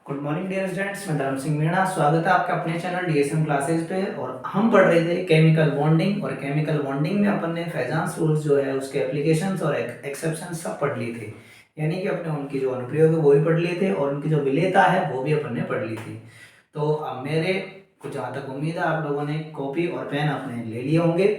Good morning dear students, मैं धर्म सिंह मीणा। स्वागत है आपका अपने चैनल डीएसएम क्लासेस पे। और हम पढ़ रहे थे केमिकल बॉन्डिंग, और केमिकल बॉन्डिंग में अपन ने फेजांस रूल्स जो है उसके एप्लीकेशंस और एक्सेप्शंस सब पढ़ लिए थे। यानी कि अपने उनकी जो अनुप्रयोग है वो भी पढ़ लिए थे और उनकी जो विलेयता है वो भी अपन ने पढ़ ली थी। तो अब मेरे को जहाँ तक उम्मीद है आप लोगों ने कॉपी और पेन अपने ले लिए होंगे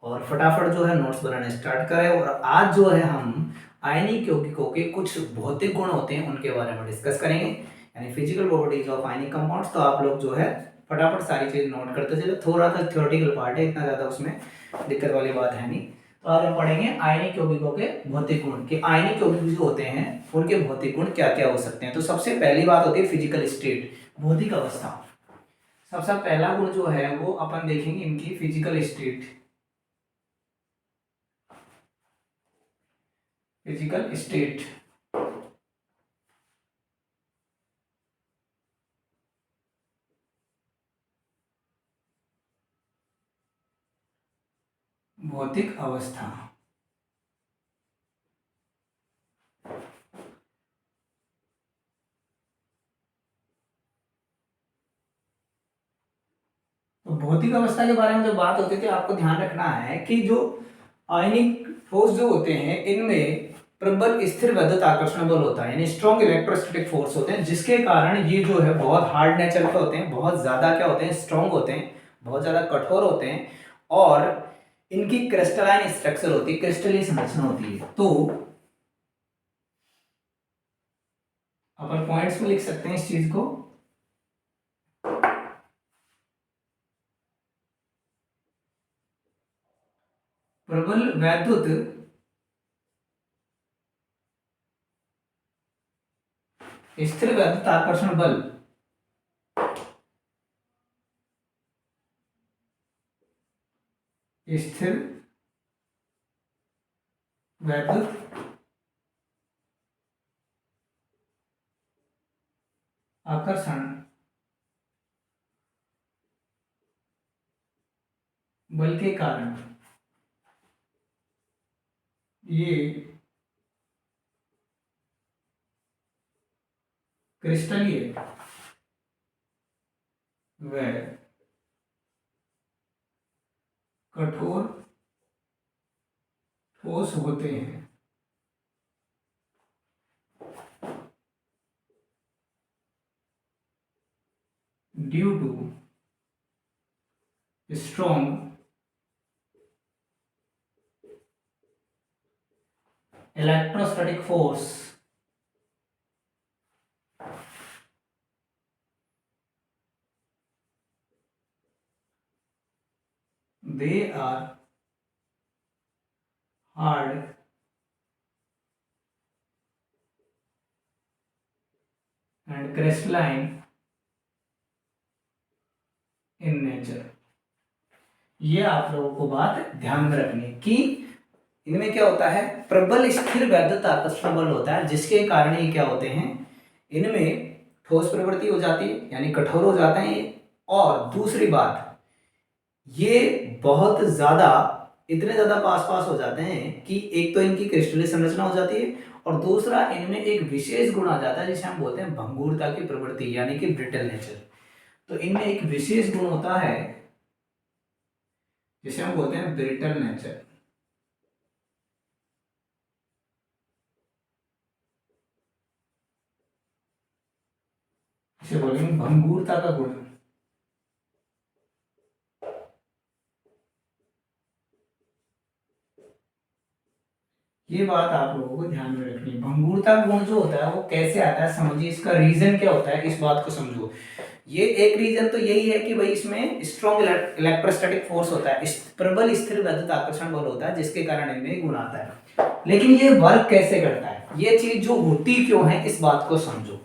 और फटाफट जो है नोट्स बनाने स्टार्ट करें। और आज जो है हम आयनिक यौगिकों के कुछ भौतिक गुण होते हैं उनके बारे में डिस्कस करेंगे, यानी physical properties of ionic compounds. तो आप लोग जो है फटाफट सारी चीज नोट करते चले। थोड़ा सा थ्योरेटिकल पार्ट है, इतना ज्यादा उसमें दिक्कत वाली बात है नहीं। तो आज हम पढ़ेंगे आयनिक यौगिकों के भौतिक गुण कि आयनिक यौगिक जो होते हैं उनके भौतिक गुण क्या क्या हो सकते हैं। तो सबसे पहली बात होती है फिजिकल स्टेट, भौतिक अवस्था। सबसे पहला गुण जो है वो अपन देखेंगे इनकी फिजिकल स्टेट। फिजिकल स्टेट भौतिक अवस्था। तो भौतिक अवस्था के बारे में जो बात होती थी आपको ध्यान रखना है कि जो आयनिक ठोस जो होते हैं इनमें प्रबल स्थिर वैद्युत आकर्षण बल होता है, यानी स्ट्रॉन्ग इलेक्ट्रोस्टैटिक फोर्स होते हैं, जिसके कारण ये जो है बहुत हार्ड नेचर के होते हैं, बहुत ज्यादा क्या होते हैं, स्ट्रॉन्ग होते हैं, बहुत ज्यादा कठोर होते हैं और इनकी क्रिस्टलाइन स्ट्रक्चर होती है, क्रिस्टलीय संरचना होती है। तो अपन पॉइंट्स में लिख सकते हैं इस चीज को। प्रबल वैद्युत स्थिर वैद्युत आकर्षण बल स्थिर वैद्युत आकर्षण बल के कारण ये क्रिस्टलीय व कठोर ठोस होते हैं। Due to strong electrostatic force they are hard and crystalline in nature। ये आप लोगों को बात ध्यान में रखनी है कि इनमें क्या होता है, प्रबल स्थिर वैद्युत आकर्षण बल होता है, जिसके कारण ये क्या होते हैं, इनमें ठोस प्रवृत्ति हो जाती है, यानी कठोर हो जाते हैं ये। और दूसरी बात, ये बहुत ज्यादा इतने ज्यादा पास पास हो जाते हैं कि एक तो इनकी क्रिस्टलीय संरचना हो जाती है और दूसरा इनमें एक विशेष गुण आ जाता है जिसे हम बोलते हैं भंगुरता की प्रवृत्ति, यानी कि ब्रिटल नेचर। तो इनमें एक विशेष गुण होता है जिसे हम बोलते हैं ब्रिटल नेचर। इसे बोलेंगे भंगुरता का गुण। ये बात आप लोगों को ध्यान में रखनी है। भंगुरता गुण जो होता है वो कैसे आता है समझिए, इसका रीजन क्या होता है इस बात को समझो। ये एक रीजन तो यही है कि भाई इसमें स्ट्रॉन्ग इलेक्ट्रोस्टैटिक फोर्स होता है, प्रबल स्थिर वैद्युत आकर्षण बल होता है, जिसके कारण इनमें गुण आता है। लेकिन ये वर्क कैसे करता है, ये चीज जो होती क्यों है इस बात को समझो।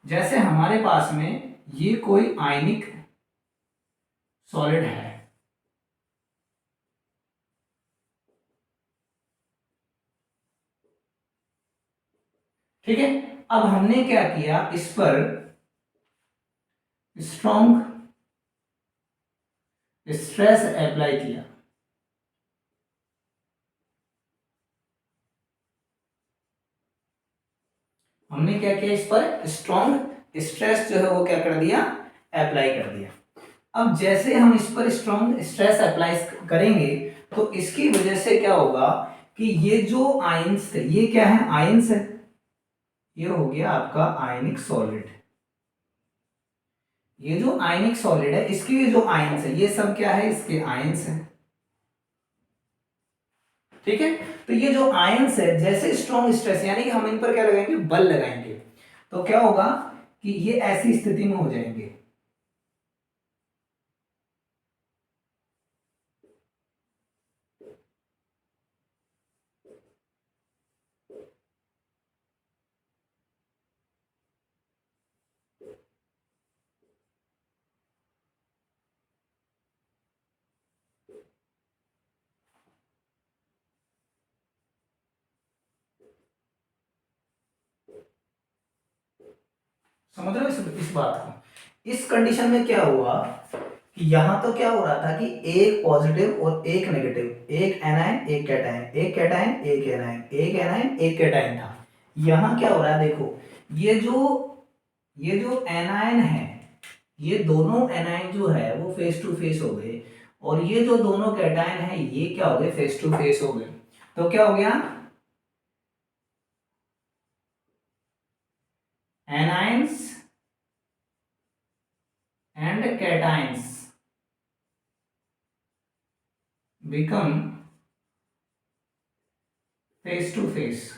जैसे हमारे पास में ये कोई आयनिक सॉलिड है, ठीक है। अब हमने क्या किया, इस पर स्ट्रॉन्ग स्ट्रेस अप्लाई किया। हमने क्या किया, इस पर स्ट्रॉन्ग स्ट्रेस जो है वो क्या कर दिया, अप्लाई कर दिया। अब जैसे हम इस पर स्ट्रॉन्ग स्ट्रेस अप्लाई करेंगे तो इसकी वजह से क्या होगा कि ये जो आयंस थे, ये क्या है, आयंस है, ये हो गया आपका आयनिक सॉलिड। ये जो आयनिक सॉलिड है इसके ये जो आयंस है ये सब क्या है, इसके आयंस है। ठीक है, तो ये जो आयंस है जैसे स्ट्रॉन्ग स्ट्रेस यानी कि हम इन पर क्या लगाएंगे, बल लगाएंगे, तो क्या होगा कि ये ऐसी स्थिति में हो जाएंगे। समझ रहे हो इस बात को। इस कंडीशन में क्या हुआ कि यहां तो क्या हो रहा था कि एक पॉजिटिव और एक नेगेटिव, एक एनायन एक कैटायन, एक कैटायन एक एनायन, एक एनायन एक कैटायन था। यहां क्या हो रहा है देखो, ये जो एनायन है, ये दोनों एनायन जो है वो फेस टू फेस हो गए, और ये जो दोनों कैटायन है ये क्या हो गए, फेस टू फेस हो गए। तो क्या हो गया, anions and cations become face to face.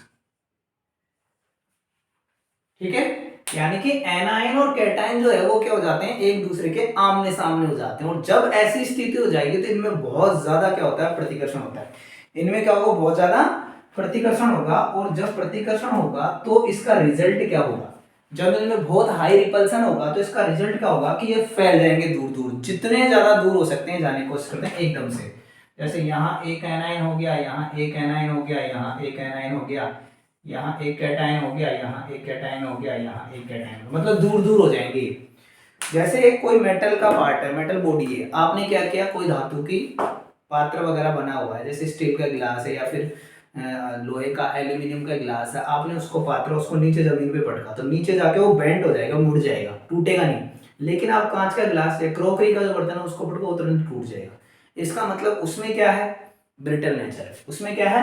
ठीक है, यानी कि एनायन और कैटायन जो है वो क्या हो जाते हैं, एक दूसरे के आमने सामने हो जाते हैं। और जब ऐसी स्थिति हो जाएगी तो इनमें बहुत ज्यादा क्या होता है, प्रतिकर्षण होता है। इनमें क्या होगा, बहुत ज्यादा प्रतिकर्षण होगा, और जब प्रतिकर्षण होगा तो इसका रिजल्ट क्या होगा, जब इनमें बहुत हाई रिपल्सन होगा तो इसका रिजल्ट क्या होगा कि ये फैल जाएंगे दूर दूर, जितने ज्यादा दूर हो सकते हैं जाने की कोशिश करते हैं एकदम से। जैसे यहाँ एक एनायन हो गया, यहाँ एक एनायन हो गया, यहाँ एक एनायन हो गया, यहाँ एक कैटायन हो गया, यहाँ एक कैटायन हो गया, यहाँ एक कैटायन, मतलब दूर दूर हो जाएंगे। जैसे एक कोई मेटल का पार्ट है, मेटल बॉडी है, आपने क्या किया, कोई धातु की पात्र वगैरह बना हुआ है, जैसे स्टील का गिलास है या फिर लोहे का एल्यूमिनियम का गिलास है, आपने उसको पात्र उसको नीचे जमीन पे पटका तो नीचे जाके वो बेंड हो जाएगा, मुड़ जाएगा, टूटेगा नहीं। लेकिन आप कांच का गिलास या क्रोकरी का जो बर्तन है उसको पटको तुरंत टूट जाएगा। इसका मतलब उसमें क्या है, ब्रिटल नेचर है। उसमें क्या है,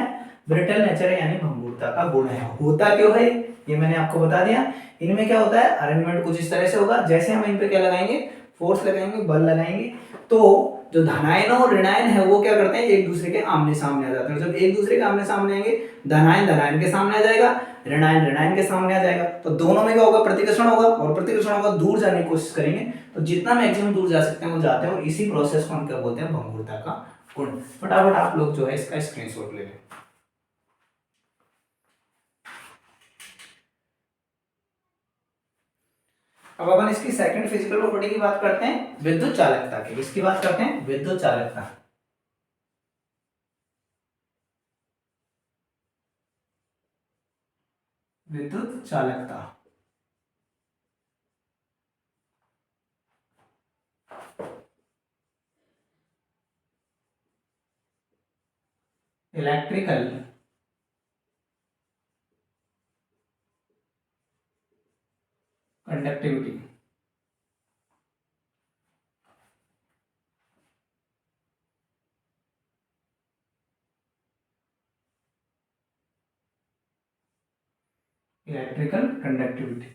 ब्रिटल नेचर है, यानी भंगुरता का गुण है। होता क्यों है ये मैंने आपको बता दिया। इनमें क्या होता है, अरेंजमेंट कुछ इस तरह से होगा, जैसे हम इन पे क्या लगाएंगे, फोर्स लगाएंगे, बल लगाएंगे, तो जो धनायन और ऋणायन है वो क्या करते हैं, एक दूसरे के आमने सामने आ जाते हैं। जब एक दूसरे के आमने सामने आएंगे, धनायन धनायन के सामने आ जाएगा, ऋणायन ऋणायन के सामने आ जाएगा, तो दोनों में क्या होगा, प्रतिकर्षण होगा, और प्रतिकर्षण होगा, दूर जाने की कोशिश करेंगे, तो जितना मैक्सिमम दूर जा सकते हैं वो जाते हैं, और इसी प्रोसेस को हम क्या बोलते हैं, भंगुरता का गुण। फटाफट आप लोग जो है इसका स्क्रीनशॉट ले लें। अब अपन इसकी सेकंड फिजिकल प्रॉपर्टी की बात करते हैं, विद्युत चालकता की। किसकी बात करते हैं, विद्युत चालकता। विद्युत चालकता, इलेक्ट्रिकल कंडक्टिविटी। इलेक्ट्रिकल कंडक्टिविटी,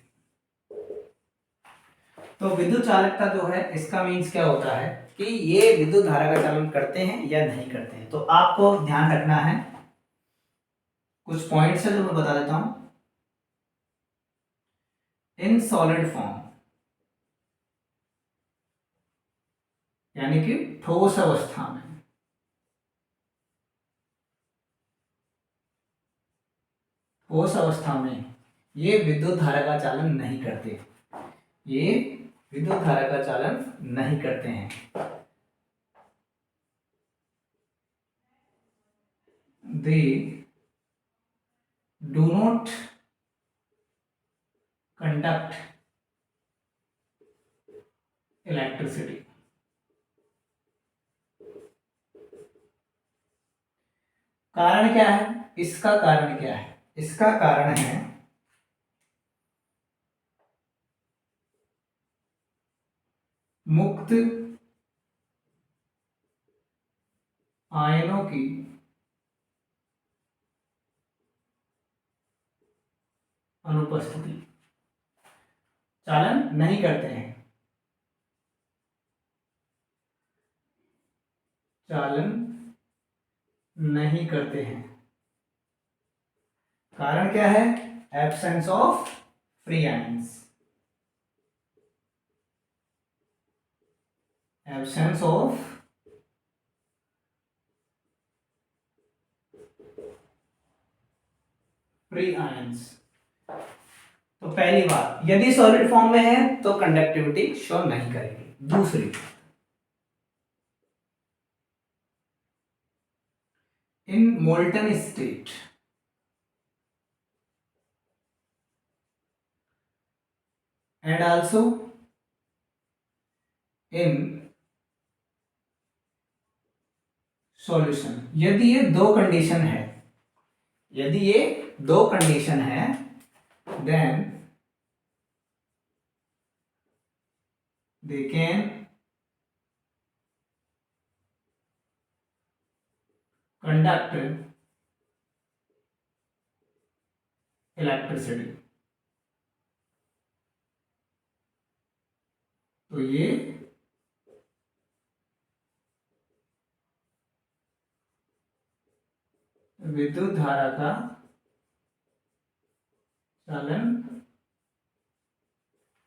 तो विद्युत चालकता जो है इसका मीन्स क्या होता है कि ये विद्युत धारा का चालन करते हैं या नहीं करते हैं। तो आपको ध्यान रखना है, कुछ पॉइंट्स है जो मैं बता देता हूं। इन सॉलिड फॉर्म, यानी कि ठोस अवस्था में, ठोस अवस्था में ये विद्युत धारा का चालन नहीं करते, ये विद्युत धारा का चालन नहीं करते हैं। They do not conduct electricity. कारण क्या है, इसका कारण क्या है, इसका कारण है मुक्त आयनों की अनुपस्थिति, चालन नहीं करते हैं, चालन नहीं करते हैं। कारण क्या है? Absence of free ions, absence of free ions. तो पहली बात, यदि सॉलिड फॉर्म में है तो कंडक्टिविटी शो नहीं करेगी। दूसरी, इन molten state and also in solution, यदि ये दो कंडीशन है, यदि ये दो कंडीशन है, then they can conduct electricity. तो ये विद्युत धारा का चालन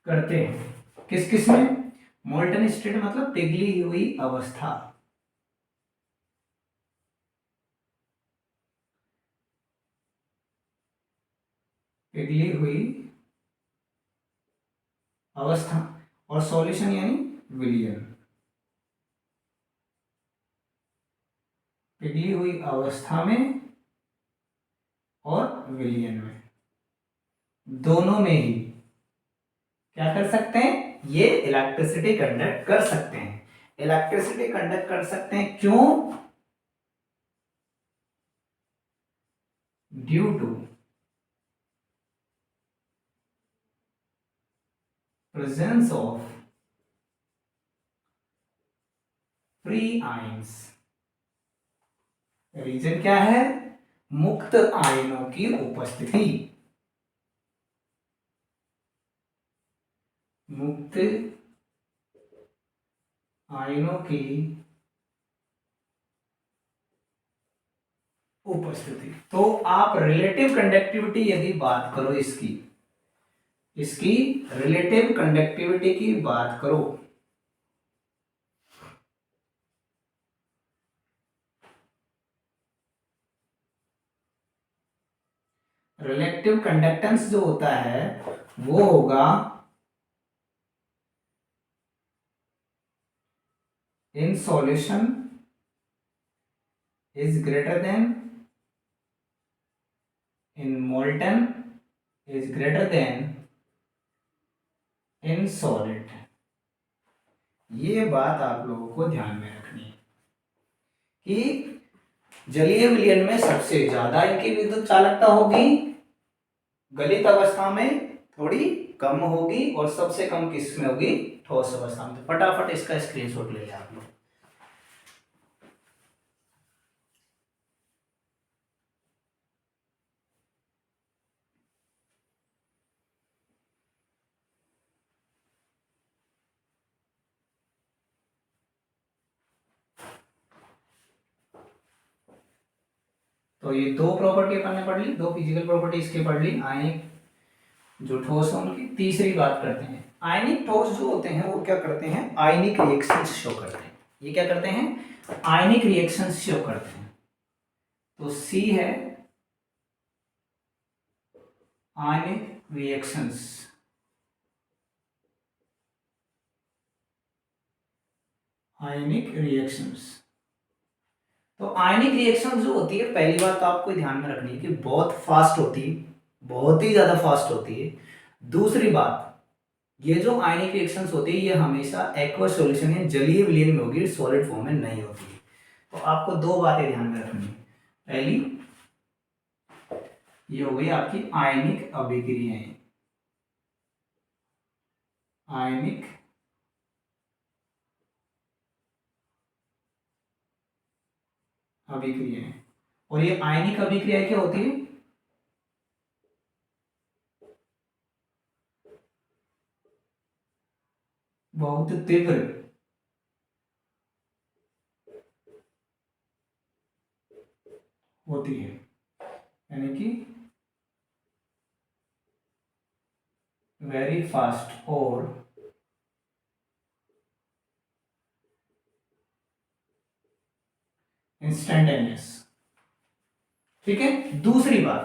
करते हैं। किस किस में? मोल्टन स्टेट मतलब पिघली हुई अवस्था, पिघली हुई अवस्था, और सॉल्यूशन यानी विलयन, पिघली हुई अवस्था में और विलयन में, दोनों में ही क्या कर सकते हैं? ये इलेक्ट्रिसिटी कंडक्ट कर सकते हैं। इलेक्ट्रिसिटी कंडक्ट कर सकते हैं क्यों? Due to presence of free ions. Reason क्या है? मुक्त आयनों की उपस्थिति, मुक्त आयनों की उपस्थिति। तो आप रिलेटिव कंडक्टिविटी यदि बात करो, इसकी इसकी रिलेटिव कंडक्टिविटी की बात करो, रिलेटिव कंडक्टेंस जो होता है वो होगा in solution is greater then in molten is greater then in solid. ये बात आप लोगों को ध्यान में रखनी है कि जलीय विलयन में सबसे ज्यादा इनकी विद्युत चालकता होगी, गलित अवस्था में थोड़ी कम होगी, और सबसे कम किस में होगी? ठोस अवस्था में। तो फटाफट इसका स्क्रीनशॉट ले लें आप लोग। तो ये दो प्रॉपर्टी अपन ने पढ़ ली, दो फिजिकल प्रॉपर्टी इसके पढ़ ली। आयनिक जो ठोस है उनकी तीसरी बात करते हैं। आयनिक ठोस जो होते हैं वो क्या करते हैं? आयनिक रिएक्शंस शो करते हैं। ये क्या करते हैं? आयनिक रिएक्शंस शो करते हैं। तो सी है आयनिक रिएक्शंस, आयनिक रिएक्शंस। तो आयनिक रिएक्शन जो होती है, पहली बात तो आपको ध्यान में रखनी है कि बहुत फास्ट होती है, बहुत ही ज्यादा फास्ट होती है। दूसरी बात, ये जो आयनिक रिएक्शंस होती है ये हमेशा एक्वस सॉल्यूशन या जलीय विलयन में होगी, सॉलिड फॉर्म में नहीं होती है। तो आपको दो बातें ध्यान में रखनी है। पहली ये हो गई आपकी आयनिक अभिक्रियाएं, आयनिक अभिक्रियाएं। और ये आयनिक अभिक्रिया क्या होती है? बहुत तीव्र होती है, यानी कि वेरी फास्ट और इंस्टेंटेनियस। ठीक है, दूसरी बात,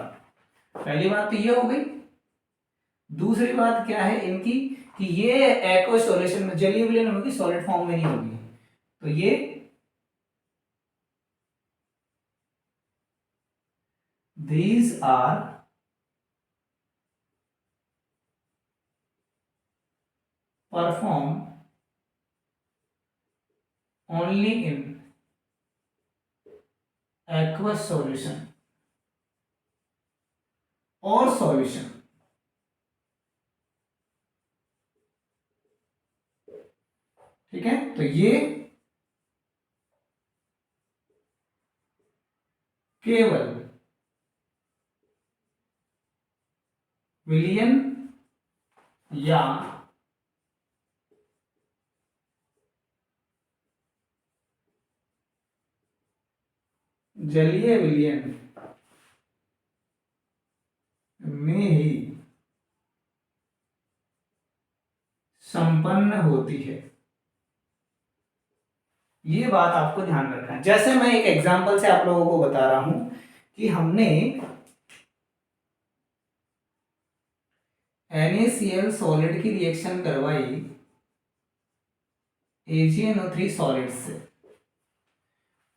पहली बात तो ये हो गई। दूसरी बात क्या है इनकी, कि ये एक्वा सॉल्यूशन में, जलीय विलयन होगी, सॉलिड फॉर्म में नहीं होगी। तो ये these are performed only in aqueous solution और सॉल्यूशन। ठीक है, तो ये केवल विलियन या जलीय विलयन में ही संपन्न होती है। ये बात आपको ध्यान रखना है। जैसे मैं एक एग्जांपल से आप लोगों को बता रहा हूं कि हमने NaCl सॉलिड की रिएक्शन करवाई AgNO3 सॉलिड से।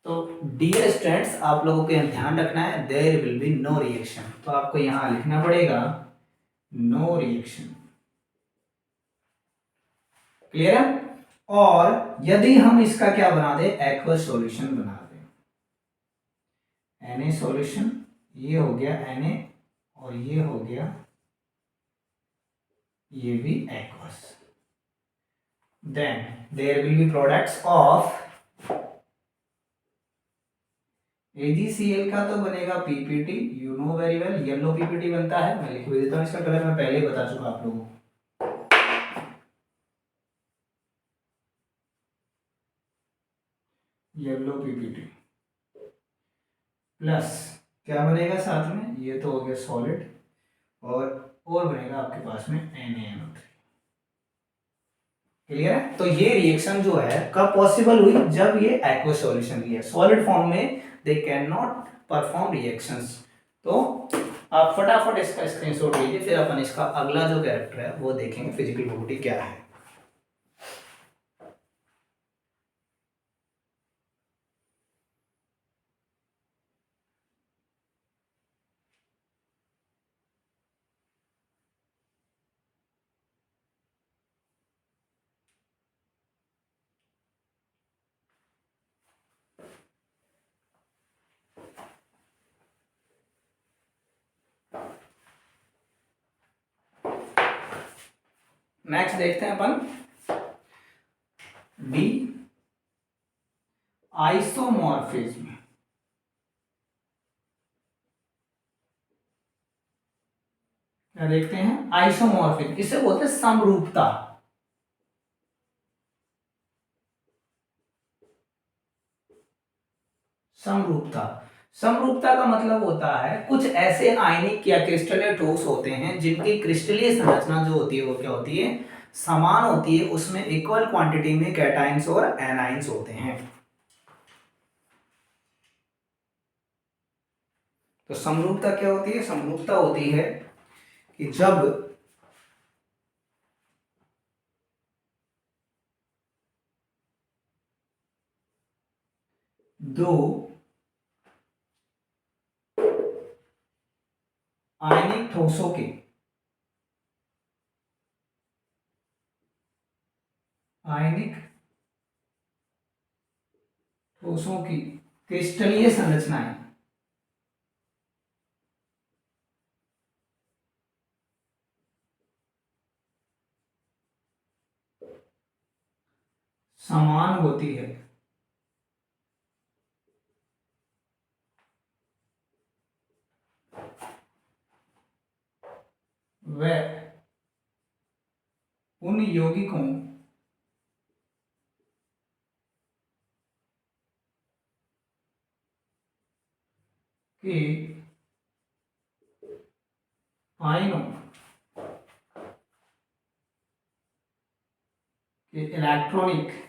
तो डियर स्टूडेंट्स, आप लोगों को यह ध्यान रखना है, there will be no reaction. तो आपको यहां लिखना पड़ेगा नो रिएक्शन। क्लियर है? और यदि हम इसका क्या बना दे, एक्वस सॉल्यूशन बना दे, Na सॉल्यूशन, ये हो गया Na और ये हो गया, ये भी aqueous, then there will be products of AgCl का तो बनेगा PPT, you know very well, yellow PPT बनता है। मैं लिख देता हूं, इसका कलर मैं पहले ही बता चुका आप लोगों को। येलो PPT प्लस क्या बनेगा साथ में, ये तो हो गया सॉलिड, और बनेगा आपके पास में NaNO3। क्लियर है? तो ये रिएक्शन जो है कब पॉसिबल हुई, जब ये एक्वस सॉल्यूशन की है। सॉलिड फॉर्म में they can not perform reactions. तो आप फटाफट इसका स्क्रीनशॉट लीजिए, फिर अपन इसका अगला जो कैरेक्टर है वो देखेंगे, फिजिकल प्रॉपर्टी क्या है। नेक्स्ट देखते हैं अपन डी आइसोमॉर्फिज्म। क्या देखते हैं, आइसोमॉर्फिज्म, इसे बोलते हैं समरूपता। समरूपता, समरूपता का मतलब होता है कुछ ऐसे आयनिक या क्रिस्टलीय ठोस होते हैं जिनकी क्रिस्टलीय संरचना जो होती है वो क्या होती है, समान होती है, उसमें इक्वल क्वांटिटी में कैटाइंस और एनाइंस होते हैं। तो समरूपता क्या होती है, समरूपता होती है कि जब दो आयनिक ठोसों के आयनिक ठोसों की क्रिस्टलीय संरचनाएं समान होती है, व उन यौगिकों के आयनों के इलेक्ट्रॉनिक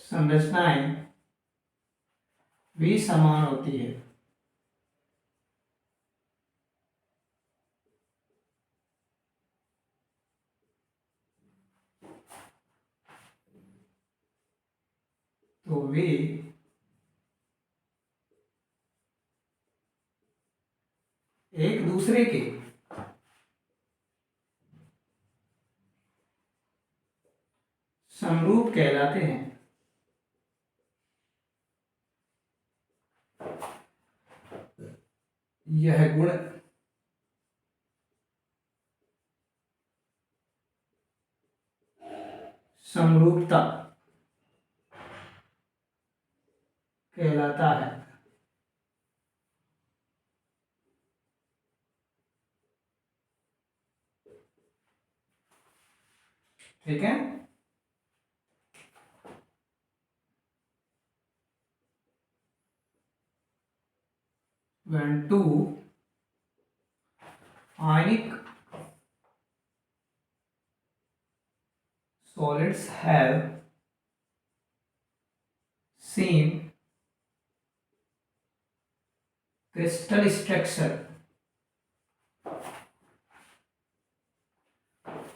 संरचनाएं भी समान होती है। तो वे एक दूसरे के समरूप कहलाते हैं। यह गुण समरूपता कहलाता है। ठीक है। when two ionic solids have same crystal structure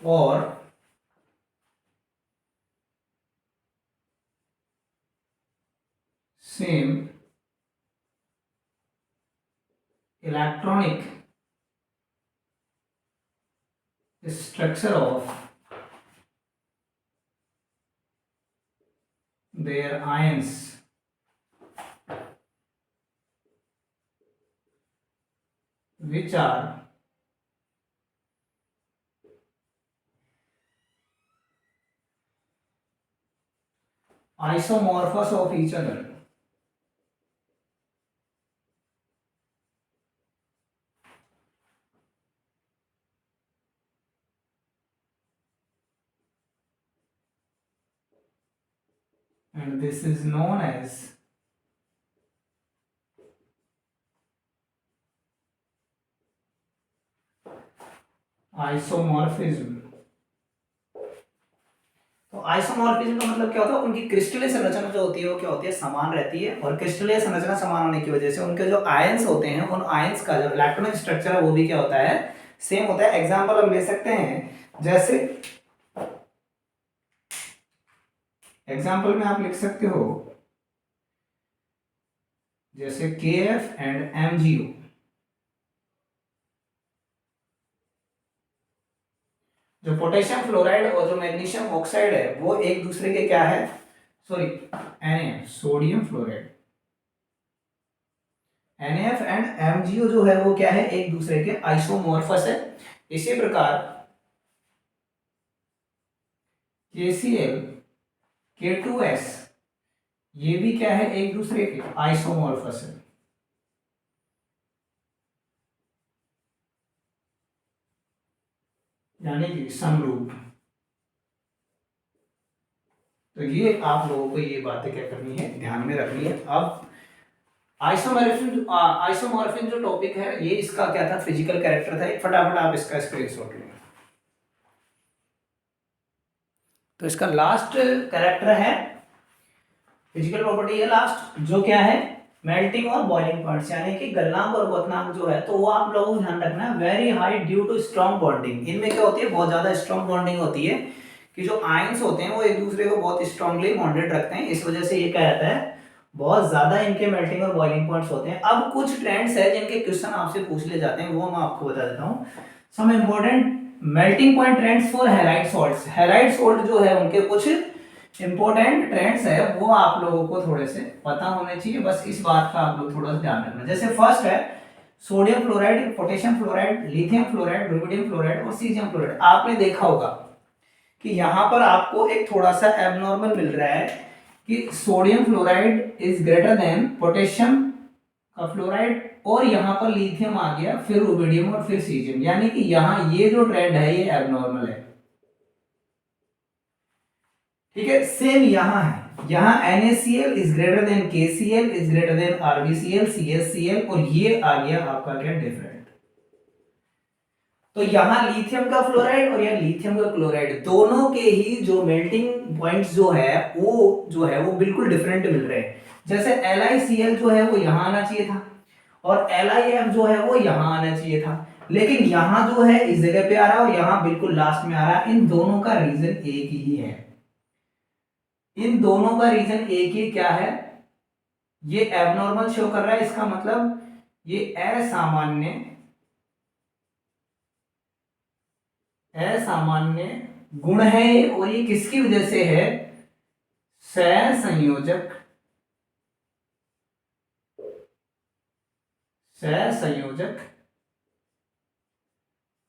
or same electronic structure of their ions, which are isomorphous of each other. And this is known as isomorphism. तो आइसोमॉर्फिज्म का मतलब क्या होता है, उनकी क्रिस्टलीय संरचना जो होती है वो क्या होती है, समान रहती है। और क्रिस्टलीय संरचना समान होने की वजह से उनके जो आयंस होते हैं, उन आयंस का जो इलेक्ट्रॉनिक स्ट्रक्चर है वो भी क्या होता है, सेम होता है। एग्जांपल हम ले सकते हैं, जैसे एग्जांपल में आप लिख सकते हो जैसे KF एंड MgO। जो पोटेशियम फ्लोराइड और जो मैग्नीशियम ऑक्साइड है वो एक दूसरे के क्या है, sorry NaF sodium fluoride, NaF and MgO जो है वो क्या है, एक दूसरे के आइसोमॉर्फस है। इसी प्रकार KCl K2S ये भी क्या है, एक दूसरे के आइसोमॉर्फस है। यानी कि समरूप। तो ये आप लोगों को ये बातें क्या करनी है, ध्यान में रखनी है। अब आइसोमॉर्फिज्म जो टॉपिक है ये इसका क्या था, फिजिकल कैरेक्टर था। फटाफट आप इसका स्क्रीनशॉट लें। तो इसका लास्ट कैरेक्टर है, फिजिकल प्रॉपर्टी है लास्ट, जो क्या है, मेल्टिंग और बॉइलिंग पॉइंट्स, यानी कि गलनांक और क्वथनांक जो है, तो वो आप लोगों को ध्यान रखना है। Very high due to strong bonding. इनमें क्या होती है, बहुत ज्यादा स्ट्रॉन्ग बॉन्डिंग होती है, कि जो आयंस होते हैं वो एक दूसरे को बहुत स्ट्रांगली बॉन्डेड रखते हैं। इस वजह से ये क्या रहता है, बहुत ज्यादा इनके मेल्टिंग और बॉइलिंग पॉइंट्स होते हैं। अब कुछ ट्रेंड्स है जिनके क्वेश्चन आपसे पूछ ले जाते हैं, वो मैं आपको बता देता हूँ। Some important melting point trends for halide salts. Halide salt जो है उनके कुछ इंपॉर्टेंट ट्रेंड्स है, वो आप लोगों को थोड़े से पता होने चाहिए। बस इस बात का आप लोग थोड़ा सा ध्यान रखना। जैसे फर्स्ट है sodium fluoride, potassium fluoride, lithium fluoride, rubidium fluoride और सीजियम फ्लोराइड। आपने देखा होगा कि यहाँ पर आपको एक थोड़ा सा एबनॉर्मल मिल रहा है कि sodium fluoride is greater than potassium का फ्लोराइड, और यहां पर लिथियम आ गया, फिर रुबिडियम और फिर सीजियम, यानी कि यहां ये जो ट्रेंड है ये एबनॉर्मल है। ठीक है, सेम यहां है, यहां NaCl is greater than KCl is greater than RbCl CsCl, और ये आ गया आपका क्या डिफरेंट। तो यहां लिथियम का फ्लोराइड और यहां लिथियम का क्लोराइड, दोनों के ही जो मेल्टिंग पॉइंट्स जो है वो बिल्कुल डिफरेंट मिल रहे हैं। जैसे LiCl जो है वो यहां आना चाहिए था, और LiF जो है वो यहां आना चाहिए था, लेकिन यहां जो है इस जगह पे आ रहा है और यहां बिल्कुल लास्ट में आ रहा है। इन दोनों का रीजन एक ही है, इन दोनों का रीजन एक ही क्या है, ये एबनॉर्मल शो कर रहा है, इसका मतलब ये असामान्य गुण है, और ये किसकी वजह से है, सहसंयोजक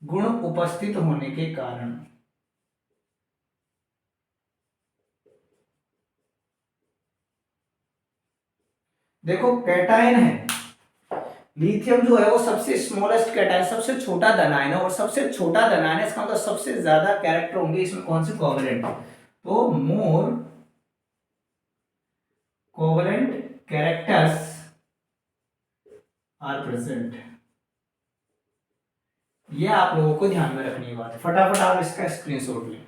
गुण उपस्थित होने के कारण। देखो कैटायन है, लिथियम जो है वो सबसे स्मॉलेस्ट कैटायन, सबसे छोटा धनायन है, और सबसे छोटा धनायन है, इसका मतलब सबसे ज्यादा कैरेक्टर होंगे इसमें कौन से, कोवेलेंट। तो मोर कोवेलेंट कैरेक्टर्स आर प्रेजेंट। ये आप लोगों को ध्यान में रखनी है बात, फटाफट आप इसका स्क्रीनशॉट लें।